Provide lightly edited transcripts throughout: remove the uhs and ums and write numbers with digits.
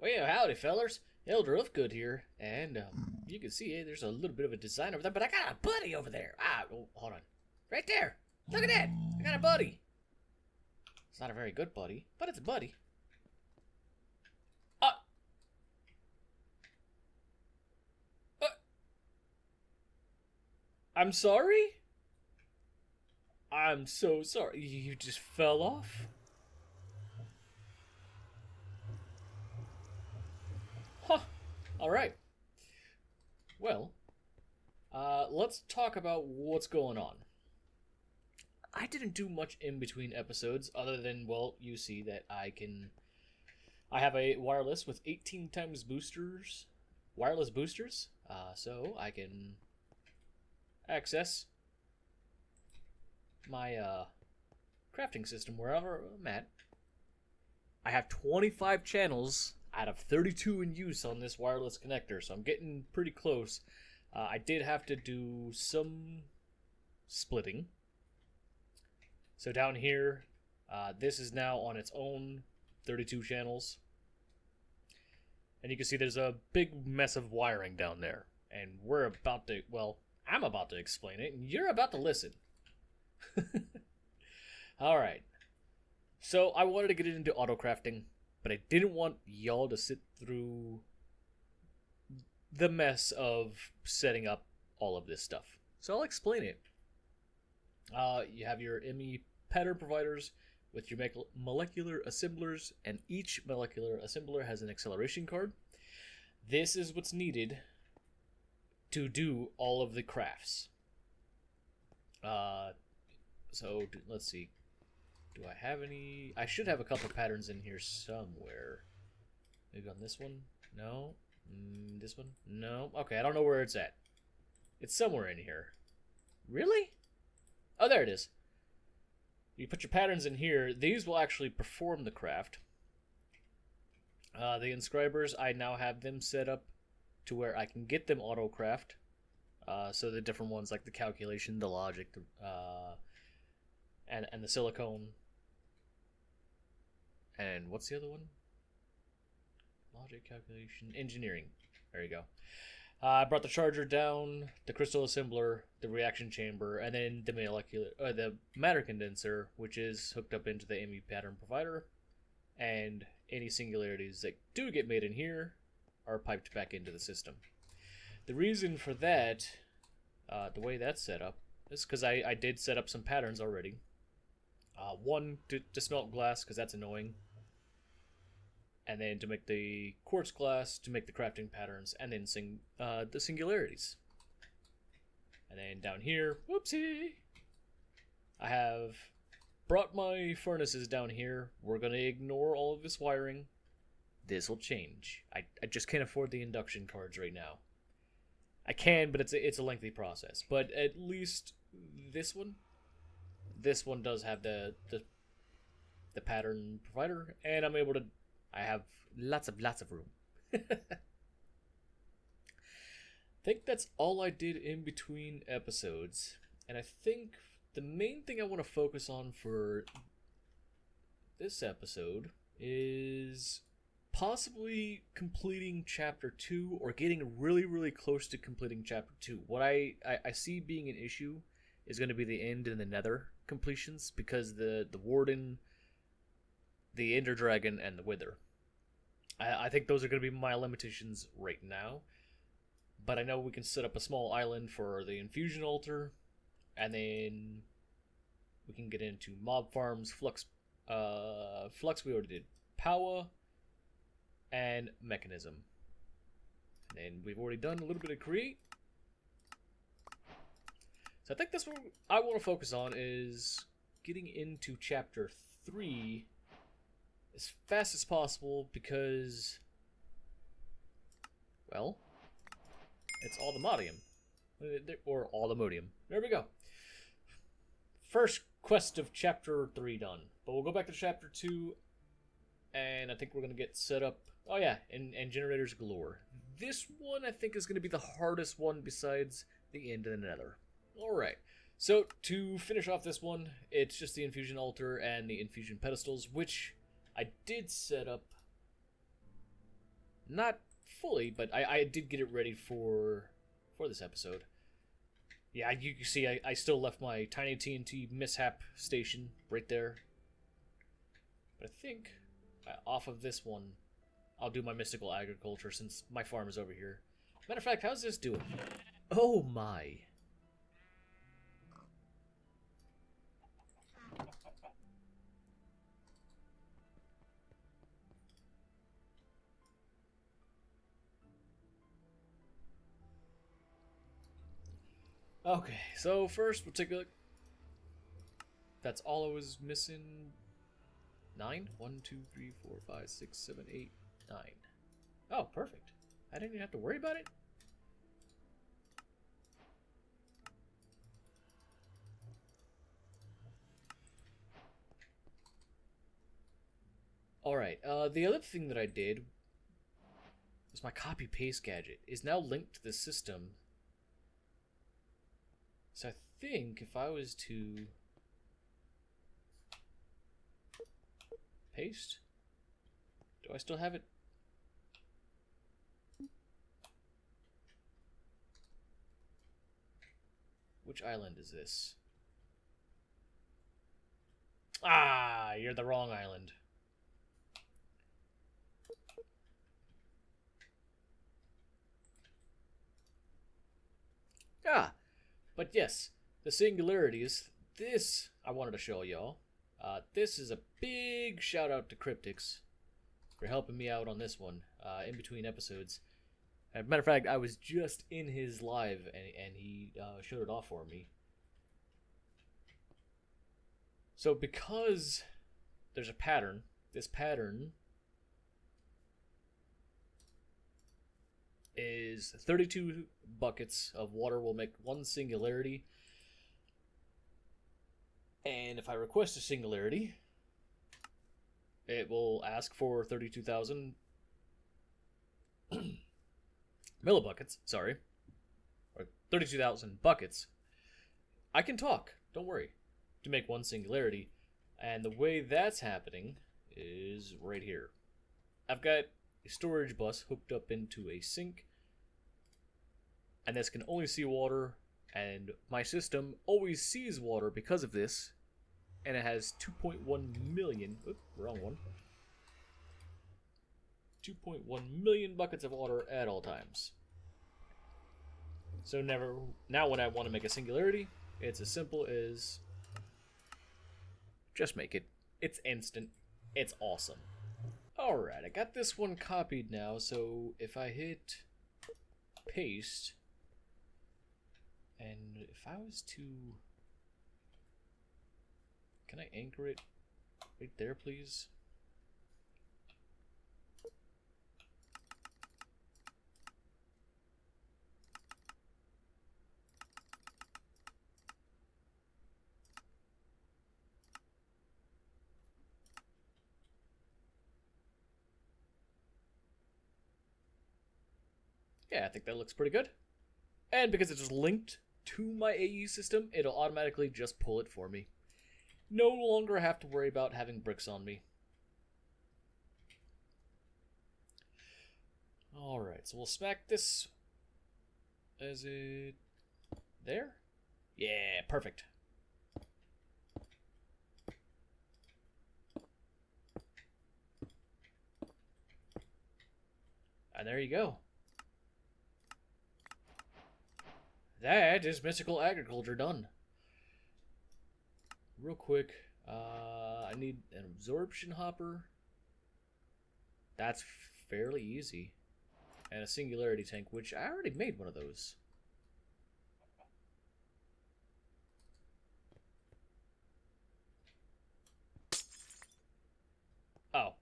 Well, howdy, fellers. Elder Ufgood here, and you can see there's a little bit of a design over there, but I got a buddy over there. Oh, hold on. Right there. Look at that. I got a buddy. It's not a very good buddy, but it's a buddy. Uh, uh, I'm sorry? I'm so sorry. You just fell off? Huh. Alright. Well, let's talk about what's going on. I didn't do much in between episodes other than, well, you see that I have a wireless with 18 times boosters, wireless boosters, so I can access my crafting system wherever I'm at. I have 25 channels out of 32 in use on this wireless connector, so I'm getting pretty close. I did have to do some splitting. So down here, this is now on its own 32 channels. And you can see there's a big mess of wiring down there. And we're about to, well, I'm about to explain it, and you're about to listen. Alright. So I wanted to get into auto crafting, but I didn't want y'all to sit through the mess of setting up all of this stuff. So I'll explain it. You have your ME pattern providers with your molecular assemblers, and each molecular assembler has an acceleration card. This is what's needed to do all of the crafts. So let's see. Do I have any? I should have a couple patterns in here somewhere. Maybe on this one? No. This one? No. Okay, I don't know where it's at. It's somewhere in here. Really? Oh, there it is. You put your patterns in here. These will actually perform the craft. The inscribers, I now have them set up to where I can get them auto craft. So the different ones like the calculation, the logic, and the silicone. And what's the other one? Logic, calculation, engineering. There you go. I brought the charger down, the crystal assembler, the reaction chamber, and then the matter condenser, which is hooked up into the ME pattern provider. And any singularities that do get made in here are piped back into the system. The reason for that, the way that's set up, is because I did set up some patterns already. One, to smelt glass, because that's annoying. And then to make the quartz glass, to make the crafting patterns, and then the singularities. And then down here, whoopsie, I have brought my furnaces down here. We're going to ignore all of this wiring. This will change. I just can't afford the induction cards right now. I can, but it's a lengthy process. But at least this one does have the pattern provider, and I'm able to. I have lots of room. I think that's all I did in between episodes, and I think the main thing I want to focus on for this episode is possibly completing chapter 2 or getting really close to completing chapter 2. What I see being an issue is going to be the end and the nether completions, because the warden, the ender dragon, and the wither. I think those are going to be my limitations right now. But I know we can set up a small island for the infusion altar, and then we can get into mob farms, flux we already did, power, and mechanism. And then we've already done a little bit of create. So I think that's what I want to focus on, is getting into chapter 3 as fast as possible, because, well, it's all the modium. Or all the modium. There we go. First quest of chapter 3 done. But we'll go back to chapter 2, and I think we're going to get set up. Oh yeah, and generators galore. This one I think is going to be the hardest one besides the end and the nether. Alright, so to finish off this one, it's just the infusion altar and the infusion pedestals, which I did set up Not fully, but I did get it ready for this episode. Yeah, you can see I still left my tiny TNT mishap station right there. But I think off of this one, I'll do my mystical agriculture since my farm is over here. Matter of fact, how's this doing? Oh my. Okay, so first we'll take a look. That's all I was missing. 9? 1, 2, 3, 4, 5, 6, 7, 8, 9. Oh, perfect. I didn't even have to worry about it. Alright, the other thing that I did was my copy paste gadget is now linked to the system. So I think if I was to paste, do I still have it? Which island is this? Ah, you're the wrong island. Ah, but yes, the singularities, this I wanted to show y'all. This is a big shout out to Cryptix for helping me out on this one in between episodes. As a matter of fact, I was just in his live and he showed it off for me. So because there's a pattern, this pattern is 32 buckets of water will make one singularity. And if I request a singularity, it will ask for 32,000 millibuckets, sorry. Or 32,000 buckets. I can talk, don't worry, to make one singularity. And the way that's happening is right here. I've got a storage bus hooked up into a sink, and this can only see water, and my system always sees water because of this, and it has 2.1 million, oops, wrong one, 2.1 million buckets of water at all times. So now when I want to make a singularity, it's as simple as just make it. It's instant. It's awesome. Alright, I got this one copied now, so if I hit paste, and if I was to... Can I anchor it right there, please? Yeah, I think that looks pretty good. And because it's just linked to my AE system, it'll automatically just pull it for me. No longer have to worry about having bricks on me. Alright, so we'll smack this. Is it there? Yeah, perfect. And there you go. That is mystical agriculture done. Real quick, I need an absorption hopper. That's fairly easy. And a singularity tank, which I already made one of those. Oh,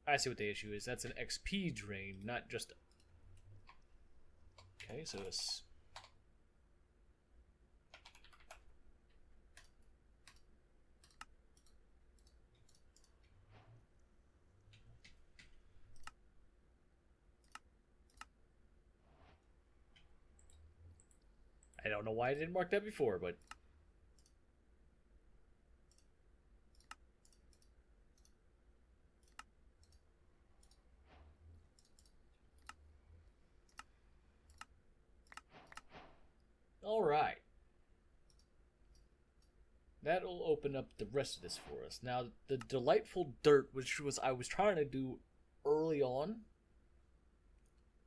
I see what the issue is. That's an XP drain, not just... Okay, so it's... I don't know why I didn't mark that before, but... Alright. That'll open up the rest of this for us. Now, the delightful dirt, which I was trying to do early on.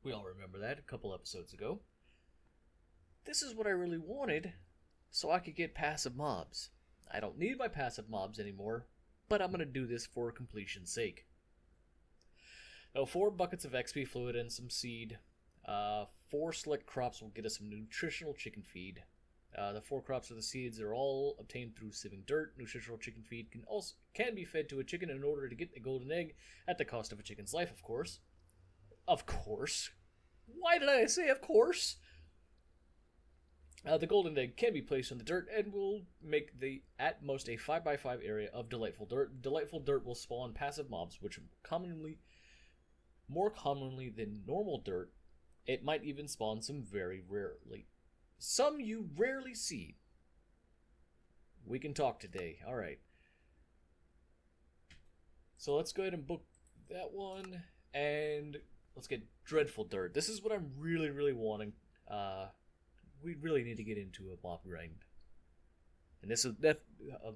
We all remember that a couple episodes ago. This is what I really wanted, so I could get passive mobs. I don't need my passive mobs anymore, but I'm going to do this for completion's sake. Now, 4 buckets of XP fluid and some seed. 4 select crops will get us some nutritional chicken feed. The 4 crops of the seeds are all obtained through sieving dirt. Nutritional chicken feed can be fed to a chicken in order to get a golden egg at the cost of a chicken's life, of course. Of course. Why did I say of course? The golden egg can be placed on the dirt and will make at most a 5x5 area of delightful dirt. Delightful dirt will spawn passive mobs, which more commonly than normal dirt. It might even spawn some some you rarely see. We can talk today. Alright. So let's go ahead and book that one. And let's get dreadful dirt. This is what I'm really, really wanting. We really need to get into a mob grind. And this is a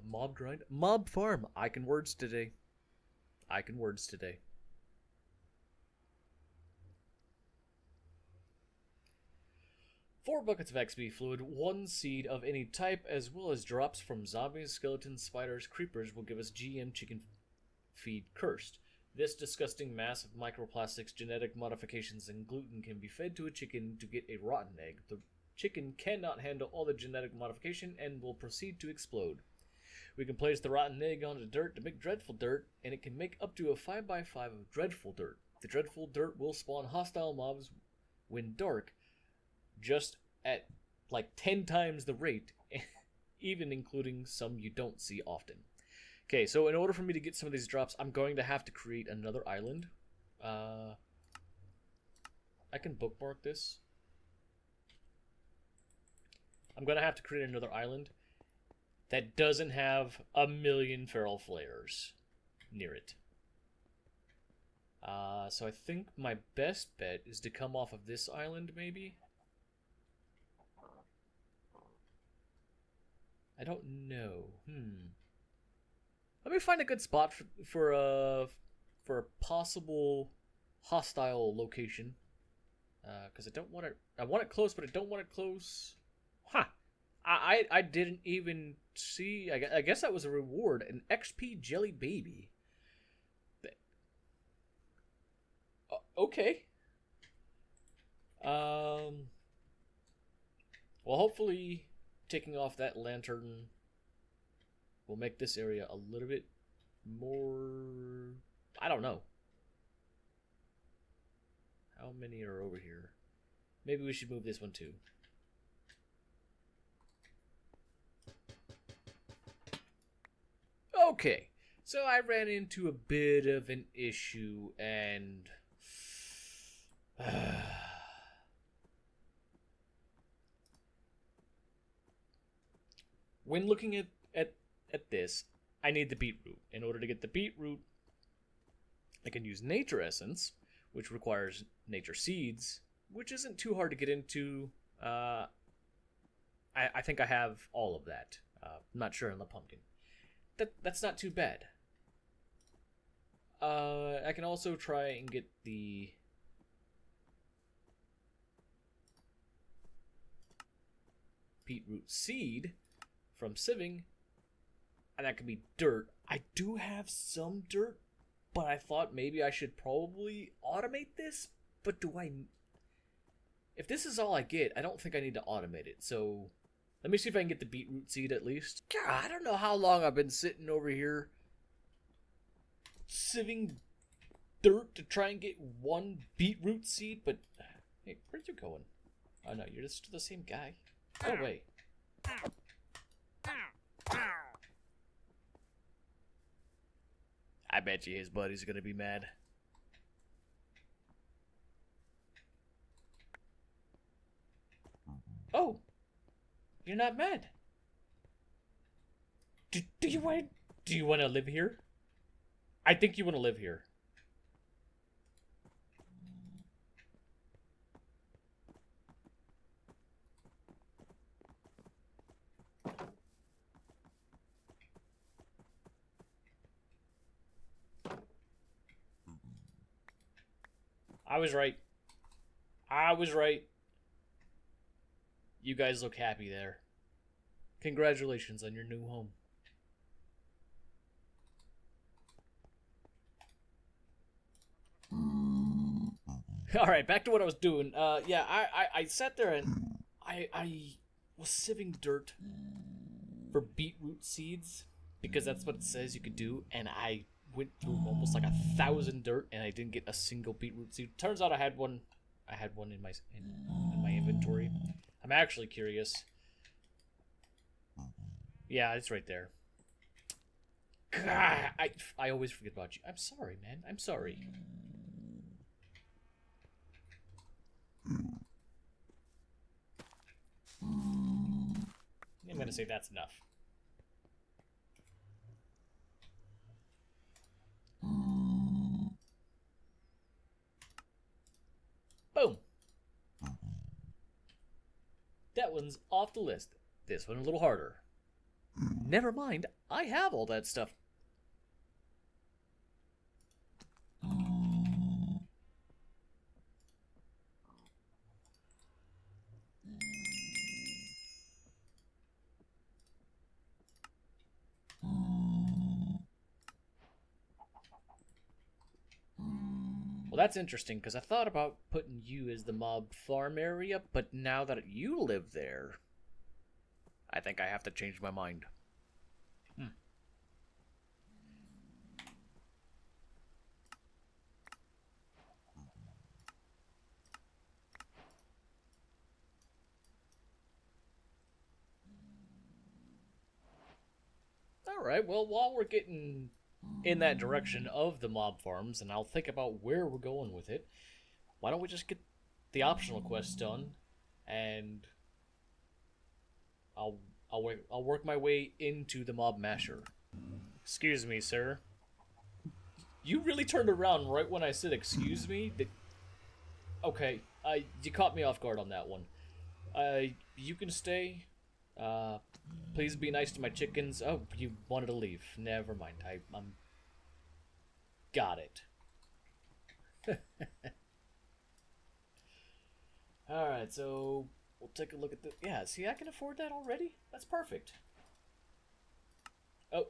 mob grind? Mob farm. I can words today. 4 buckets of XP fluid, 1 seed of any type, as well as drops from zombies, skeletons, spiders, creepers will give us GM chicken feed cursed. This disgusting mass of microplastics, genetic modifications, and gluten can be fed to a chicken to get a rotten egg. The chicken cannot handle all the genetic modification and will proceed to explode. We can place the rotten egg onto dirt to make dreadful dirt, and it can make up to a 5x5 of dreadful dirt. The dreadful dirt will spawn hostile mobs when dark, just at like 10 times the rate, even including some you don't see often. Okay, so in order for me to get some of these drops, I'm going to have to create another island. I can bookmark this. I'm going to have to create another island that doesn't have a million feral flares near it. So I think my best bet is to come off of this island, maybe? I don't know. Let me find a good spot for a possible hostile location. Because I don't want it. I want it close, but I don't want it close. Huh. I didn't even see. I guess that was a reward. An XP jelly baby. Okay. Well, hopefully taking off that lantern will make this area a little bit more... I don't know. How many are over here? Maybe we should move this one too. Okay, so I ran into a bit of an issue and... when looking at this, I need the beetroot. In order to get the beetroot, I can use nature essence, which requires nature seeds, which isn't too hard to get into. I think I have all of that. I'm not sure on the pumpkin. That's not too bad. I can also try and get the beetroot seed from sieving, and that could be dirt. I do have some dirt, but I thought maybe I should probably automate this, but do I... If this is all I get, I don't think I need to automate it, so... Let me see if I can get the beetroot seed at least. God, I don't know how long I've been sitting over here sieving dirt to try and get one beetroot seed, but... Hey, where'd you going? Oh no, you're just the same guy. Oh wait. I bet you his buddies are gonna be mad. Oh, you're not mad. Do you want to live here? I think you want to live here. I was right. I was right. You guys look happy there. Congratulations on your new home. Alright, back to what I was doing. Yeah, I sat there and I was sieving dirt for beetroot seeds because that's what it says you could do, and I went through almost like 1,000 dirt and I didn't get a single beetroot seed. Turns out I had one in my inventory. I'm actually curious. Yeah, it's right there. God, I always forget about you. I'm sorry, man. I'm sorry. I'm gonna say that's enough. Boom. That one's off the list. This one a little harder. Never mind, I have all that stuff. Well, that's interesting, because I thought about putting you as the mob farm area, but now that you live there, I think I have to change my mind. Alright, well, while we're getting in that direction of the mob farms, and I'll think about where we're going with it, why don't we just get the optional quests done, and I'll work my way into the mob masher. Excuse me, sir. You really turned around right when I said excuse me? Okay, you caught me off guard on that one. You can stay. Please be nice to my chickens. Oh, you wanted to leave. Never mind. I'm... Got it. Alright, so we'll take a look at the... Yeah, see, I can afford that already? That's perfect. Oh.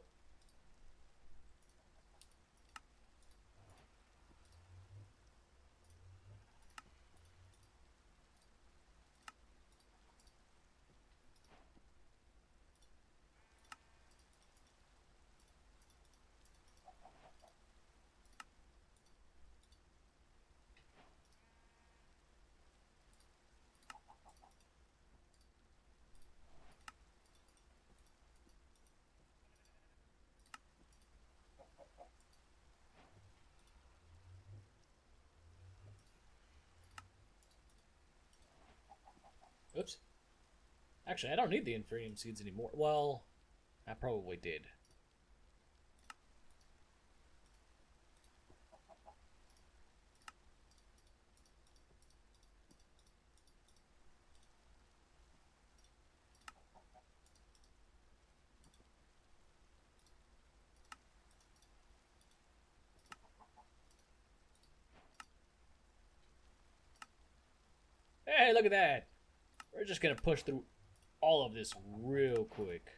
Oops. Actually, I don't need the inferium seeds anymore. Well, I probably did. Hey, look at that! We're just gonna push through all of this real quick.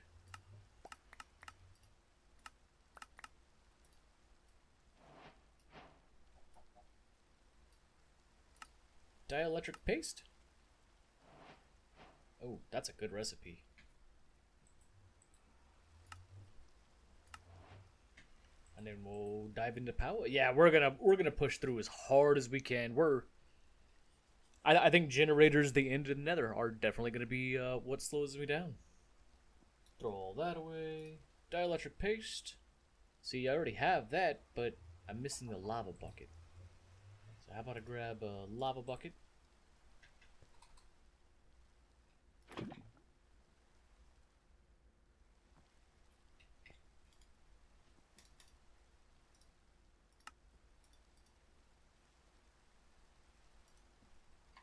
Dielectric paste? Oh, that's a good recipe. And then we'll dive into power. Yeah, we're gonna push through as hard as we can. I think generators, the end of the nether, are definitely gonna be what slows me down. Throw all that away. Dielectric paste. See, I already have that, but I'm missing the lava bucket. So how about I grab a lava bucket?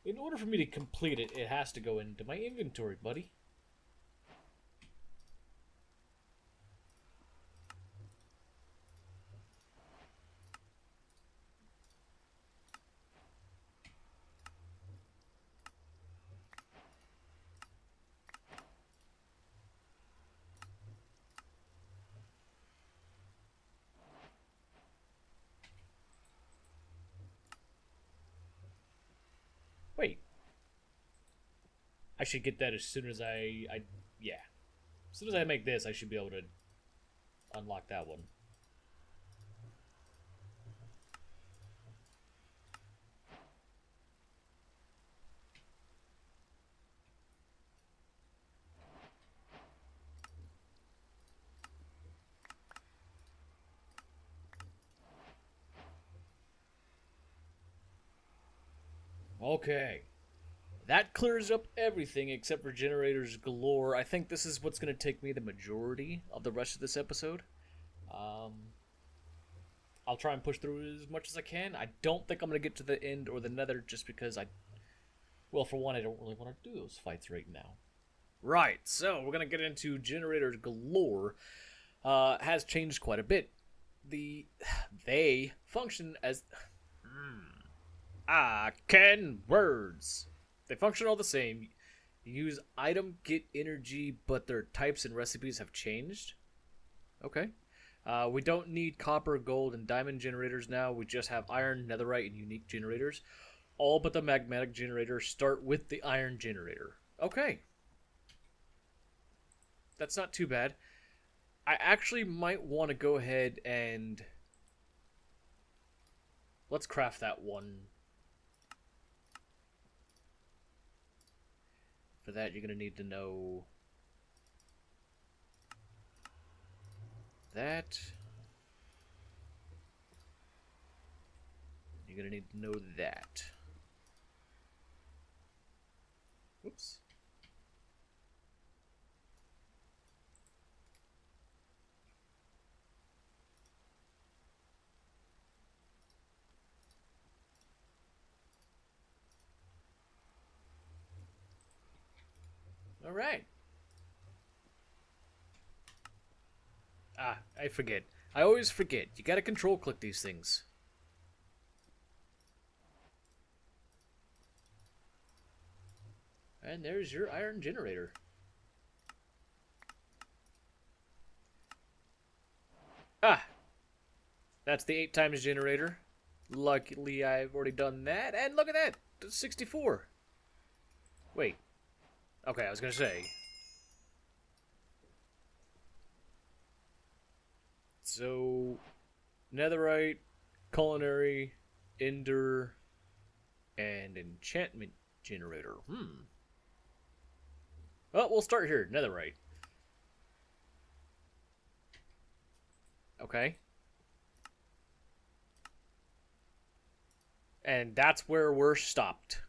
In order for me to complete it, it has to go into my inventory, buddy. I should get that as soon as yeah. As soon as I make this, I should be able to unlock that one. Okay. That clears up everything except for generators galore. I think this is what's going to take me the majority of the rest of this episode. Um, I'll try and push through as much as I can. I don't think I'm going to get to the end or the nether just because well, for one, I don't really want to do those fights right now. Right, so we're going to get into generators galore. Has changed quite a bit. They function as... Ken words. They function all the same. You use item, get energy, but their types and recipes have changed. Okay. We don't need copper, gold, and diamond generators now. We just have iron, netherite, and unique generators. All but the magmatic generator start with the iron generator. Okay. That's not too bad. I actually might want to go ahead and... let's craft that one. For that, you're going to need to know that. You're going to need to know that. Whoops. All right. I forget. I always forget. You gotta control click these things. And there's your iron generator. That's the 8 times generator. Luckily, I've already done that. And look at that! 64. Wait. Okay, I was gonna say. So, netherite, culinary, ender, and enchantment generator. Well, we'll start here. Netherite. Okay. And that's where we're stopped.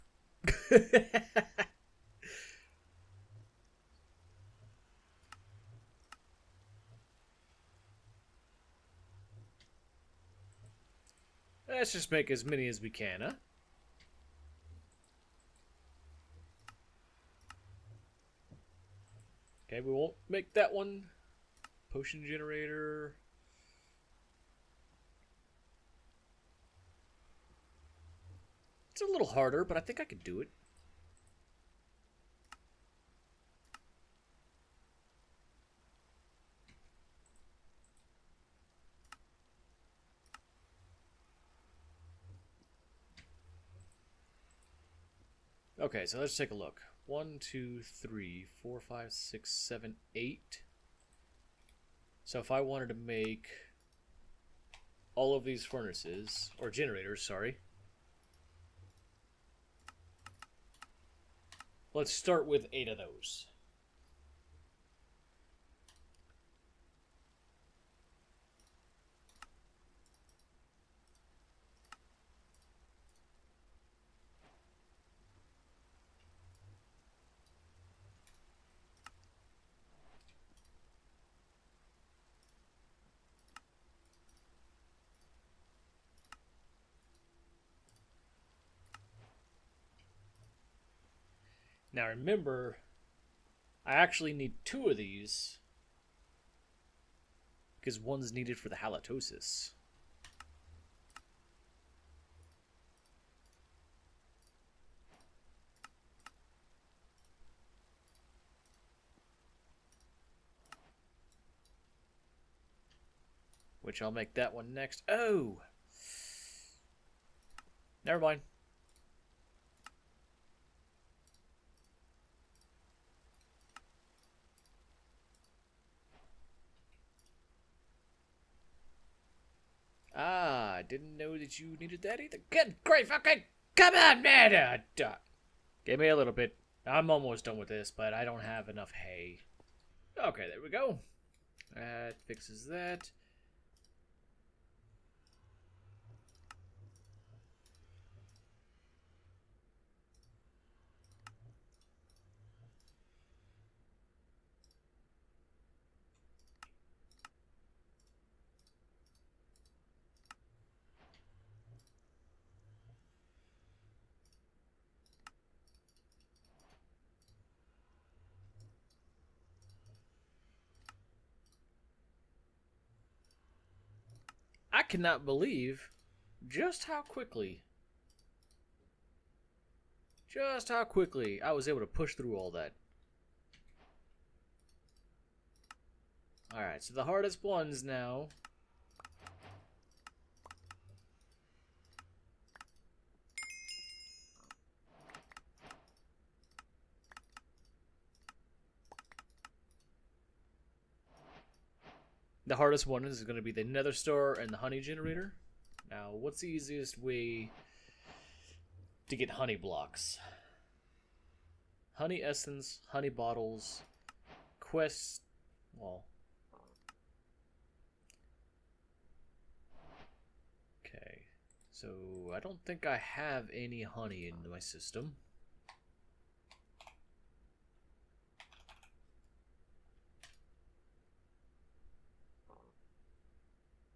Let's just make as many as we can, huh? Okay, we won't make that one. Potion generator. It's a little harder, but I think I could do it. Okay, so let's take a look. 1, 2, 3, 4, 5, 6, 7, 8. So if I wanted to make all of these furnaces, or generators, sorry. Let's start with 8 of those. Now remember, I actually need 2 of these because one's needed for the halitosis. Which I'll make that one next. Oh! Never mind. Ah, I didn't know that you needed that either. Good grief, okay. Come on, man. Give me a little bit. I'm almost done with this, but I don't have enough hay. Okay, there we go. That fixes that. I cannot believe just how quickly I was able to push through all that. Alright, so the hardest ones now. The hardest one is going to be the nether star and the honey generator. Now, what's the easiest way to get honey blocks? Honey essence, honey bottles, quest. Well, okay. So I don't think I have any honey in my system.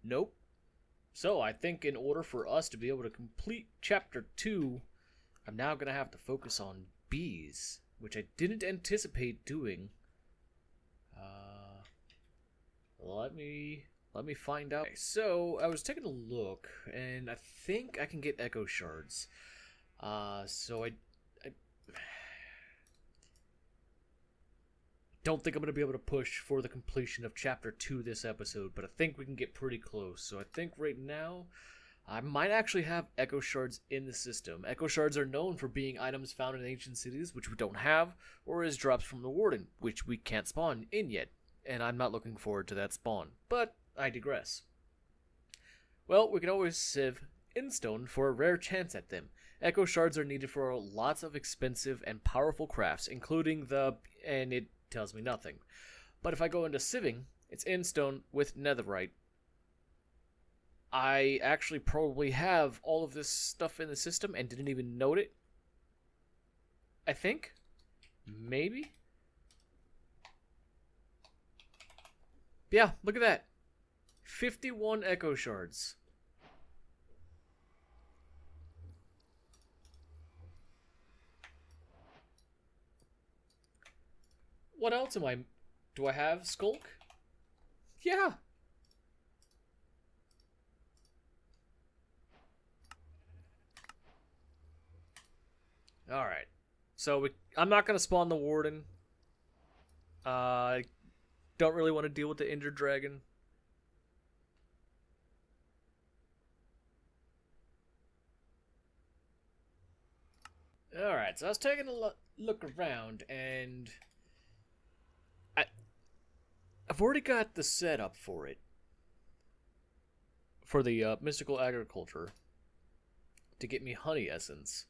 Nope. So I think in order for us to be able to complete chapter 2, I'm now going to have to focus on bees, which I didn't anticipate doing. Let me find out. Okay, so I was taking a look, and I think I can get echo shards. So I don't think I'm going to be able to push for the completion of chapter 2 this episode, but I think we can get pretty close. So I think right now I might actually have echo shards in the system. Echo shards are known for being items found in ancient cities, which we don't have, or as drops from the warden, which we can't spawn in yet. And I'm not looking forward to that spawn, but I digress. Well, we can always sieve Instone for a rare chance at them. Echo shards are needed for lots of expensive and powerful crafts, including and it tells me nothing. But if I go into sieving, it's Instone with netherite. I actually probably have all of this stuff in the system and didn't even note it. I think. Maybe. Yeah, look at that. 51 echo shards. What else do I have? Skulk? Yeah. Alright. So I'm not going to spawn the warden. I don't really want to deal with the injured dragon. Alright, so I was taking a look around, and I've already got the setup for it. For the mystical agriculture. To get me honey essence.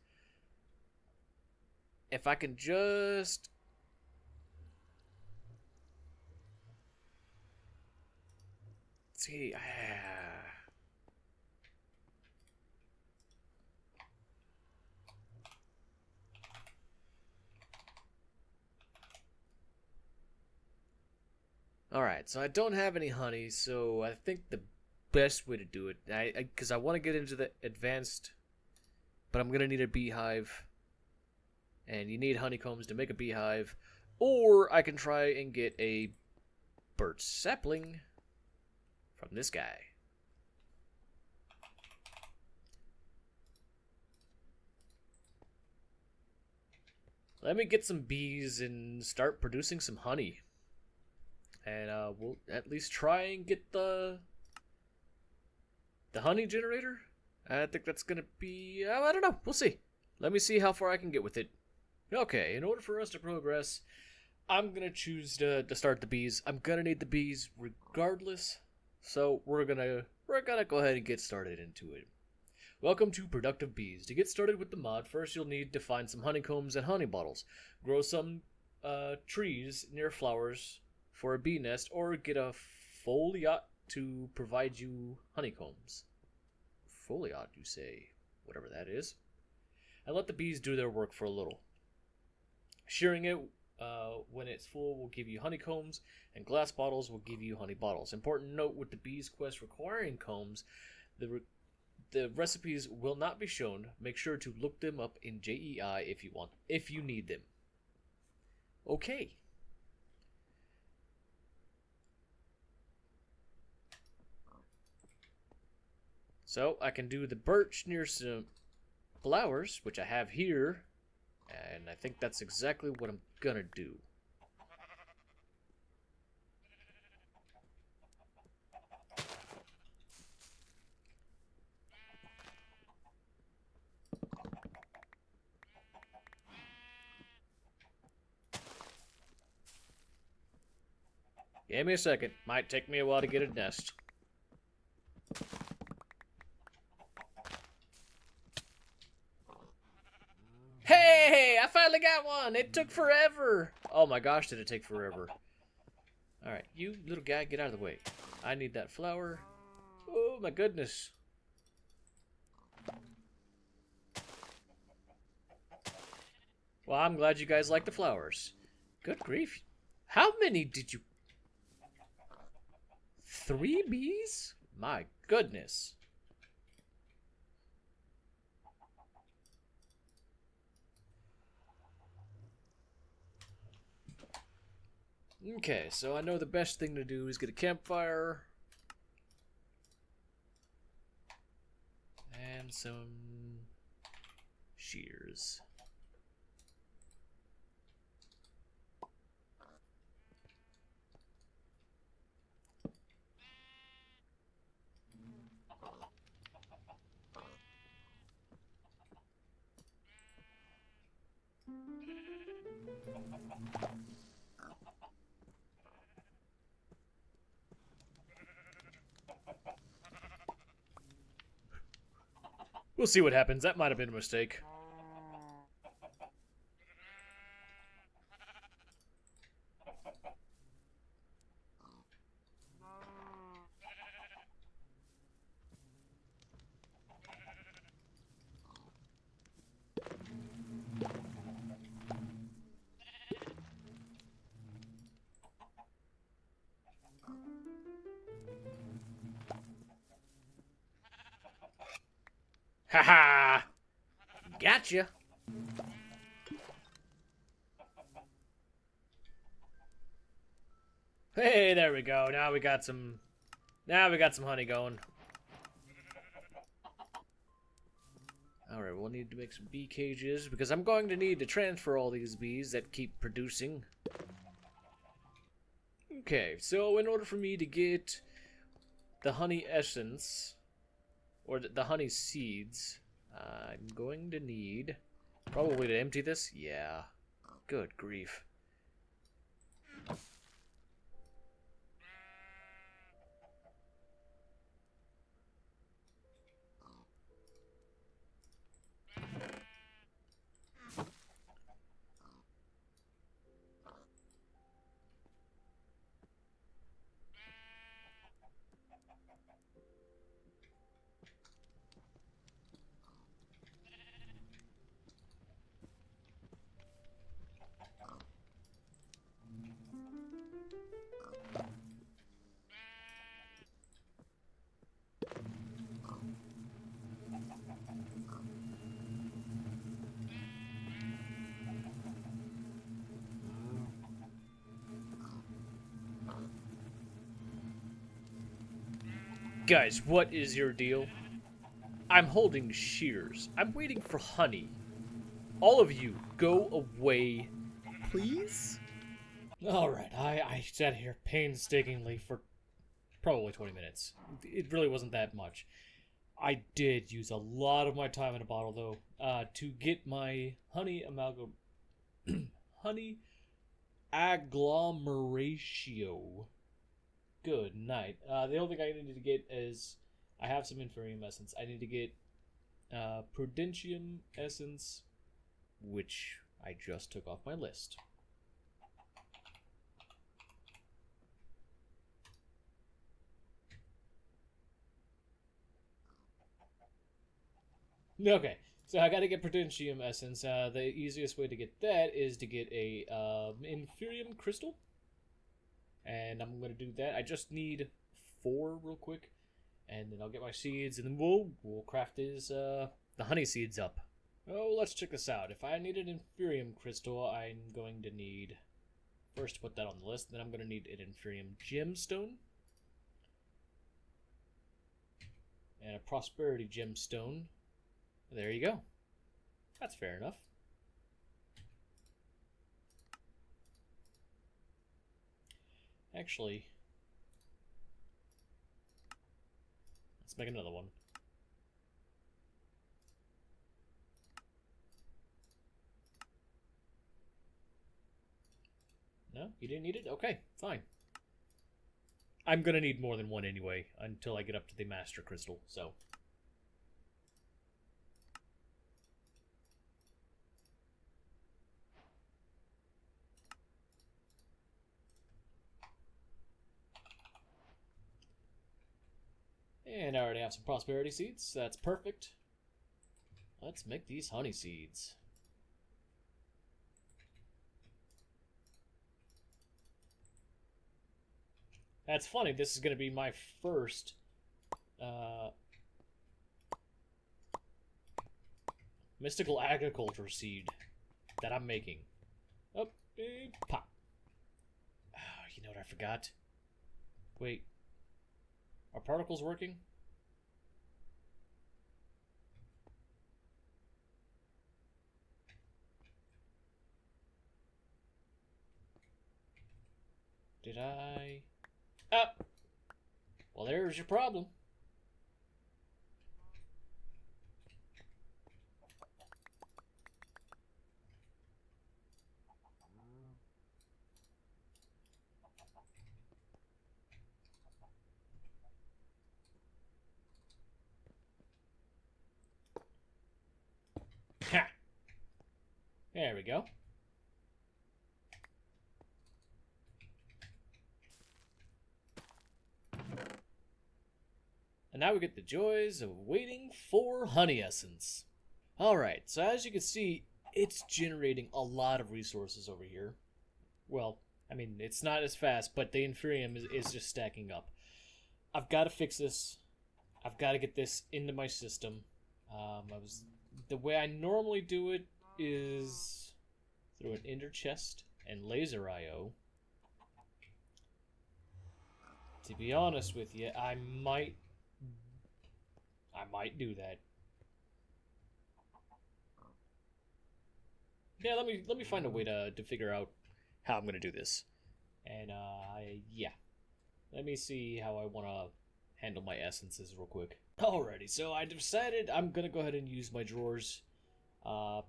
If I can just... see... Alright, so I don't have any honey, so I think the best way to do it, because I want to get into the advanced, but I'm going to need a beehive, and you need honeycombs to make a beehive, or I can try and get a birch sapling from this guy. Let me get some bees and start producing some honey. And we'll at least try and get the honey generator. I think that's going to be... I don't know. We'll see. Let me see how far I can get with it. Okay, in order for us to progress, I'm going to choose to start the bees. I'm going to need the bees regardless. So we're gonna go ahead and get started into it. Welcome to Productive Bees. To get started with the mod, first you'll need to find some honeycombs and honey bottles. Grow some trees near flowers for a bee nest, or get a foliot to provide you honeycombs. Foliot, you say? Whatever that is. And let the bees do their work for a little. Shearing it when it's full will give you honeycombs, and glass bottles will give you honey bottles. Important note with the bees quest requiring combs, the recipes will not be shown. Make sure to look them up in JEI if you need them. Okay. So I can do the birch near some flowers, which I have here, and I think that's exactly what I'm gonna do. Give me a second. Might take me a while to get a nest. Hey, I finally got one. It took forever. Oh my gosh, did it take forever. Alright, you little guy, get out of the way. I need that flower. Oh my goodness. Well, I'm glad you guys like the flowers. Good grief. How many did you... 3 bees? My goodness. Okay, so I know the best thing to do is get a campfire. And some shears. We'll see what happens. That might have been a mistake. Haha! Gotcha! Hey, there we go. Now we got some honey going. Alright, we'll need to make some bee cages, because I'm going to need to transfer all these bees that keep producing. Okay, so in order for me to get the honey essence, or the honey seeds, I'm going to need... Probably to empty this? Yeah. Good grief. Guys, what is your deal? I'm holding shears. I'm waiting for honey. All of you, go away, please? Alright, I sat here painstakingly for probably 20 minutes. It really wasn't that much. I did use a lot of my time in a bottle, though, to get my honey honey agglomeratio good night. The only thing I need to get is I have some Inferium Essence. I need to get Prudentium Essence, which I just took off my list. Okay, so I gotta get Prudentium Essence. The easiest way to get that is to get a Inferium Crystal. And I'm gonna do that. I just need 4 real quick. And then I'll get my seeds, and then we'll craft these, the honey seeds up. Oh, let's check this out. If I need an Inferium Crystal, I'm going to need... First, put that on the list. Then I'm going to need an Inferium Gemstone. And a Prosperity Gemstone. There you go. That's fair enough. Actually, let's make another one. No? You didn't need it? Okay, fine. I'm gonna need more than one anyway, until I get up to the Master Crystal, so... And I already have some prosperity seeds. That's perfect. Let's make these honey seeds. That's funny. This is going to be my first mystical agriculture seed that I'm making. Oh, pop. Oh, you know what I forgot? Wait. Are particles working? Did I? Ah! Well, there's your problem. Ha! There we go. And now we get the joys of waiting for honey essence. Alright, so as you can see, it's generating a lot of resources over here. Well, I mean, it's not as fast, but the Inferium is just stacking up. I've got to fix this. I've got to get this into my system. The way I normally do it is through an ender chest and laser IO. To be honest with you, I might do that. Yeah, let me find a way to figure out how I'm gonna do this. And yeah, let me see how I want to handle my essences real quick. Alrighty, so I decided I'm gonna go ahead and use my drawers. I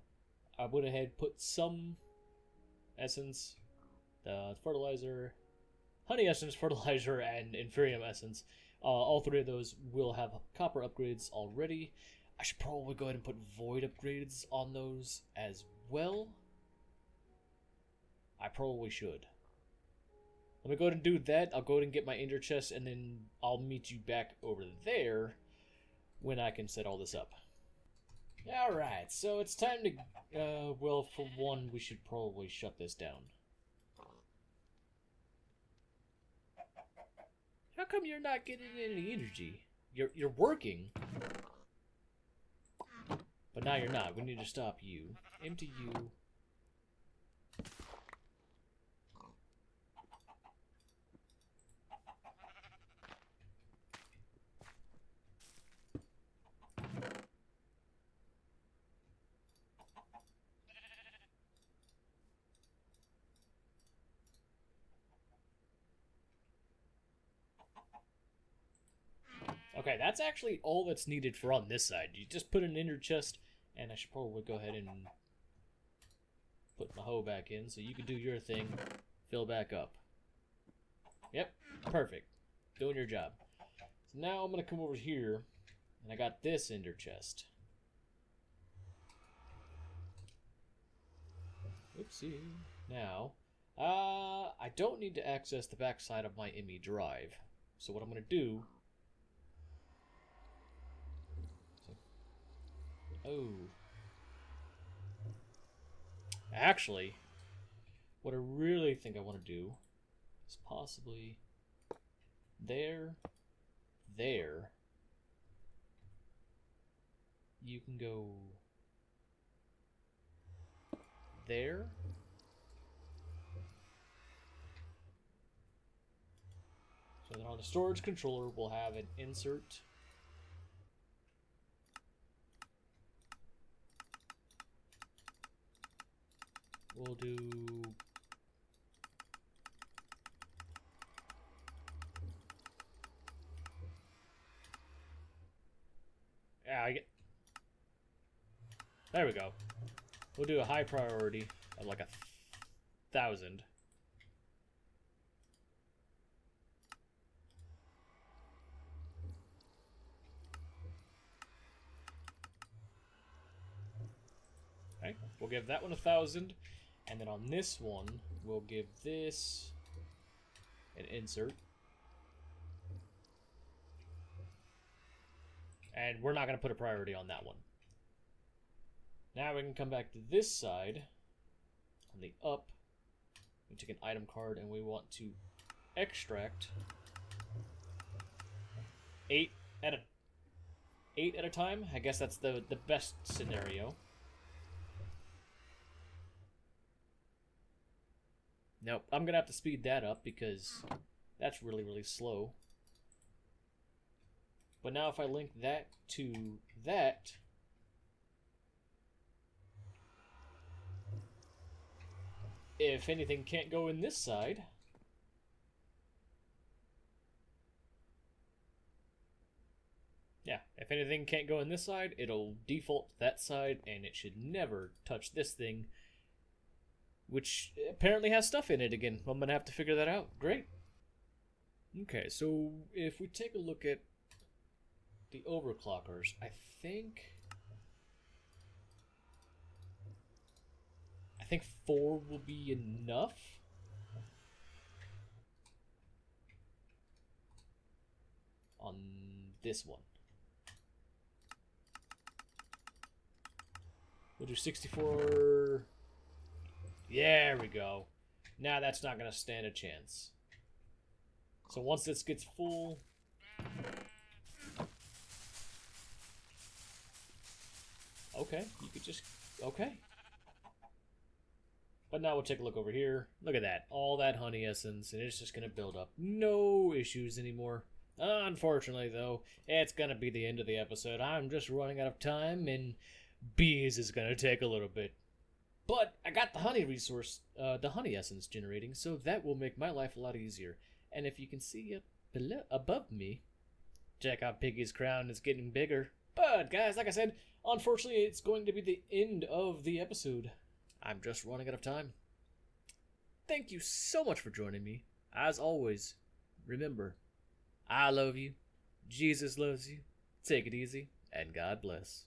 went ahead, put some essence, the fertilizer, honey essence, fertilizer, and Inferium essence. All 3 of those will have copper upgrades already. I should probably go ahead and put void upgrades on those as well. I probably should. Let me go ahead and do that. I'll go ahead and get my ender chest, and then I'll meet you back over there when I can set all this up. Alright, so it's time to, well, for one, we should probably shut this down. How come you're not getting any energy? You're working. But now you're not. We need to stop you. Empty you. Okay, that's actually all that's needed for on this side. You just put an ender chest, and I should probably go ahead and put my hoe back in so you can do your thing, fill back up. Yep, perfect. Doing your job. So now I'm going to come over here, and I got this ender chest. Oopsie. Now, I don't need to access the backside of my ME drive. So what I'm going to do... Oh. Actually, what I really think I want to do is possibly there. You can go there. So then on the storage controller, we'll have an insert. We'll do there we go. We'll do a high priority of like 1,000. Okay, we'll give that one 1,000, and then on this one, we'll give this an insert. And we're not going to put a priority on that one. Now we can come back to this side. On the up, we take an item card and we want to extract 8 at a time. I guess that's the best scenario. Nope, I'm going to have to speed that up because that's really, really slow. But now if I link that to that, if anything can't go in this side, yeah, if anything can't go in this side, it'll default to that side, and it should never touch this thing, which apparently has stuff in it again. I'm going to have to figure that out. Great. Okay, so if we take a look at the overclockers, I think 4 will be enough. On this one. We'll do 64. There we go. Now that's not going to stand a chance. So once this gets full... Okay, you could just... Okay. But now we'll take a look over here. Look at that. All that honey essence, and it's just going to build up. No issues anymore. Unfortunately, though, it's going to be the end of the episode. I'm just running out of time, and bees is going to take a little bit. But I got the honey resource, the honey essence generating, so that will make my life a lot easier. And if you can see up below, above me, check out Piggy's crown. It's getting bigger. But, guys, like I said, unfortunately, it's going to be the end of the episode. I'm just running out of time. Thank you so much for joining me. As always, remember, I love you, Jesus loves you, take it easy, and God bless.